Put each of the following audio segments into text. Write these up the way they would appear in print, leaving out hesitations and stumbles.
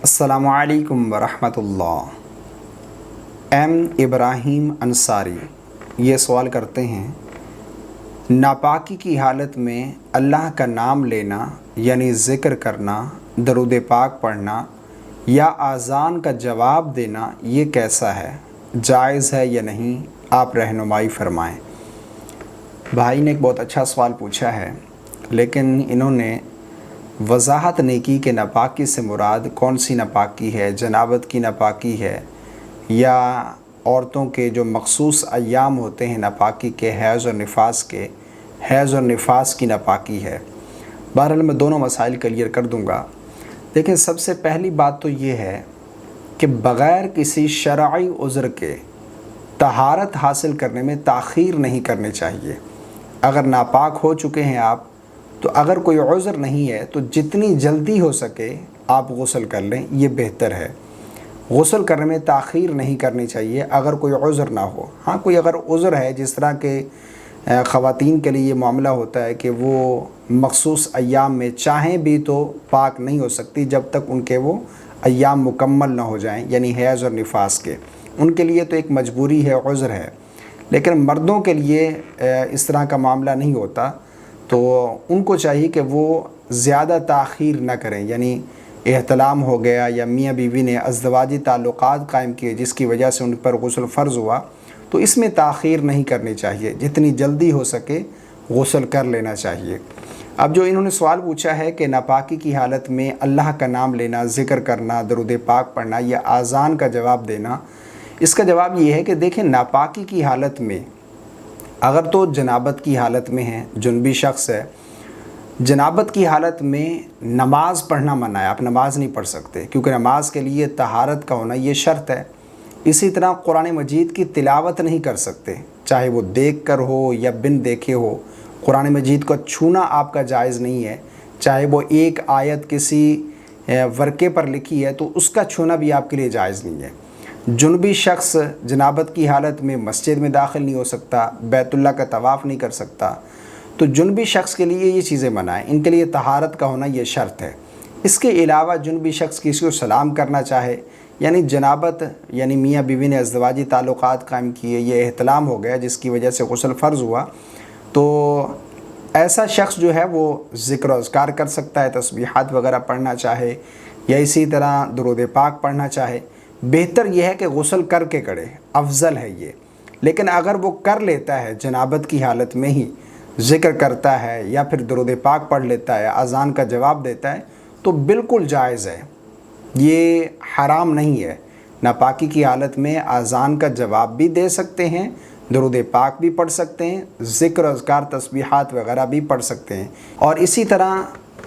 السلام علیکم ورحمۃ اللہ۔ ابراہیم انصاری یہ سوال کرتے ہیں، ناپاکی کی حالت میں اللہ کا نام لینا یعنی ذکر کرنا، درود پاک پڑھنا یا اذان کا جواب دینا یہ کیسا ہے، جائز ہے یا نہیں؟ آپ رہنمائی فرمائیں۔ بھائی نے ایک بہت اچھا سوال پوچھا ہے، لیکن انہوں نے وضاحت نہیں کی کہ ناپاکی سے مراد کون سی ناپاکی ہے، جنابت کی ناپاکی ہے یا عورتوں کے جو مخصوص ایام ہوتے ہیں ناپاکی کے، حیض اور نفاس کی ناپاکی ہے۔ بہرحال میں دونوں مسائل کلیئر کر دوں گا۔ دیکھیں، سب سے پہلی بات تو یہ ہے کہ بغیر کسی شرعی عذر کے طہارت حاصل کرنے میں تاخیر نہیں کرنی چاہیے۔ اگر ناپاک ہو چکے ہیں آپ، تو اگر کوئی عذر نہیں ہے تو جتنی جلدی ہو سکے آپ غسل کر لیں، یہ بہتر ہے۔ غسل کرنے میں تاخیر نہیں کرنی چاہیے اگر کوئی عذر نہ ہو۔ ہاں، کوئی اگر عذر ہے، جس طرح کے خواتین کے لیے یہ معاملہ ہوتا ہے کہ وہ مخصوص ایام میں چاہیں بھی تو پاک نہیں ہو سکتی جب تک ان کے وہ ایام مکمل نہ ہو جائیں، یعنی حیض اور نفاس کے، ان کے لیے تو ایک مجبوری ہے، عذر ہے۔ لیکن مردوں کے لیے اس طرح کا معاملہ نہیں ہوتا، تو ان کو چاہیے کہ وہ زیادہ تاخیر نہ کریں، یعنی احتلام ہو گیا یا میاں بیوی نے ازدواجی تعلقات قائم کیے جس کی وجہ سے ان پر غسل فرض ہوا، تو اس میں تاخیر نہیں کرنی چاہیے، جتنی جلدی ہو سکے غسل کر لینا چاہیے۔ اب جو انہوں نے سوال پوچھا ہے کہ ناپاکی کی حالت میں اللہ کا نام لینا، ذکر کرنا، درود پاک پڑھنا یا اذان کا جواب دینا، اس کا جواب یہ ہے کہ دیکھیں، ناپاکی کی حالت میں اگر تو جنابت کی حالت میں ہے، جنبی شخص ہے، جنابت کی حالت میں نماز پڑھنا منع ہے، آپ نماز نہیں پڑھ سکتے، کیونکہ نماز کے لیے طہارت کا ہونا یہ شرط ہے۔ اسی طرح قرآن مجید کی تلاوت نہیں کر سکتے، چاہے وہ دیکھ کر ہو یا بن دیکھے ہو۔ قرآن مجید کو چھونا آپ کا جائز نہیں ہے، چاہے وہ ایک آیت کسی ورقے پر لکھی ہے تو اس کا چھونا بھی آپ کے لیے جائز نہیں ہے۔ جنبی شخص جنابت کی حالت میں مسجد میں داخل نہیں ہو سکتا، بیت اللہ کا طواف نہیں کر سکتا، تو جنبی شخص کے لیے یہ چیزیں منع ہیں، ان کے لیے طہارت کا ہونا یہ شرط ہے۔ اس کے علاوہ جنبی شخص کسی کو سلام کرنا چاہے، یعنی جنابت یعنی میاں بیوی نے ازدواجی تعلقات قائم کیے، یہ احتلام ہو گیا جس کی وجہ سے غسل فرض ہوا، تو ایسا شخص جو ہے وہ ذکر و اذکار کر سکتا ہے، تسبیحات وغیرہ پڑھنا چاہے یا اسی طرح درود پاک پڑھنا چاہے۔ بہتر یہ ہے کہ غسل کر کے کرے، افضل ہے یہ۔ لیکن اگر وہ کر لیتا ہے جنابت کی حالت میں ہی، ذکر کرتا ہے یا پھر درود پاک پڑھ لیتا ہے، اذان کا جواب دیتا ہے، تو بالکل جائز ہے، یہ حرام نہیں ہے۔ ناپاکی کی حالت میں اذان کا جواب بھی دے سکتے ہیں، درود پاک بھی پڑھ سکتے ہیں، ذکر و اذکار تسبیحات وغیرہ بھی پڑھ سکتے ہیں۔ اور اسی طرح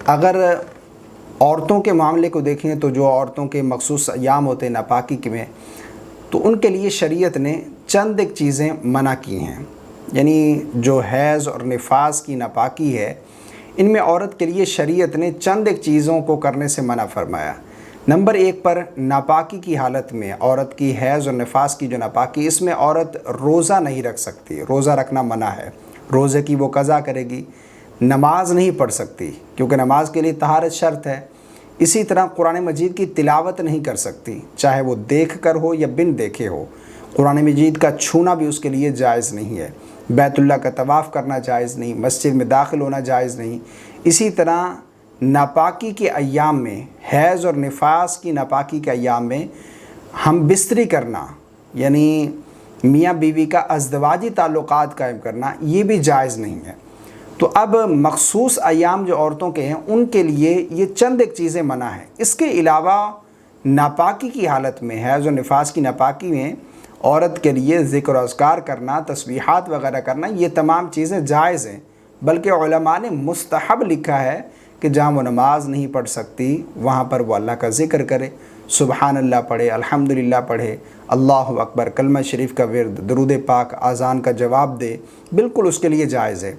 اگر عورتوں کے معاملے کو دیکھیں تو جو عورتوں کے مخصوص ایام ہوتے ہیں ناپاکی میں، تو ان کے لیے شریعت نے چند ایک چیزیں منع کی ہیں، یعنی جو حیض اور نفاس کی ناپاکی ہے، ان میں عورت کے لیے شریعت نے چند ایک چیزوں کو کرنے سے منع فرمایا۔ نمبر 1 پر، ناپاکی کی حالت میں عورت کی حیض اور نفاس کی جو ناپاکی، اس میں عورت روزہ نہیں رکھ سکتی، روزہ رکھنا منع ہے، روزے کی وہ قضا کرے گی۔ نماز نہیں پڑھ سکتی کیونکہ نماز کے لیے طہارت شرط ہے۔ اسی طرح قرآن مجید کی تلاوت نہیں کر سکتی، چاہے وہ دیکھ کر ہو یا بن دیکھے ہو۔ قرآن مجید کا چھونا بھی اس کے لیے جائز نہیں ہے۔ بیت اللہ کا طواف کرنا جائز نہیں، مسجد میں داخل ہونا جائز نہیں۔ اسی طرح ناپاکی کے ایام میں، حیض اور نفاس کی ناپاکی کے ایام میں ہم بستری کرنا، یعنی میاں بیوی کا ازدواجی تعلقات قائم کرنا، یہ بھی جائز نہیں ہے۔ تو اب مخصوص ایام جو عورتوں کے ہیں، ان کے لیے یہ چند ایک چیزیں منع ہیں۔ اس کے علاوہ ناپاکی کی حالت میں، حیض و نفاس کی ناپاکی میں عورت کے لیے ذکر و اذکار کرنا، تسبیحات وغیرہ کرنا، یہ تمام چیزیں جائز ہیں۔ بلکہ علماء نے مستحب لکھا ہے کہ جہاں وہ نماز نہیں پڑھ سکتی وہاں پر وہ اللہ کا ذکر کرے، سبحان اللہ پڑھے، الحمدللہ پڑھے، اللہ اکبر، کلمہ شریف کا ورد، درود پاک، اذان کا جواب دے، بالکل اس کے لیے جائز ہے۔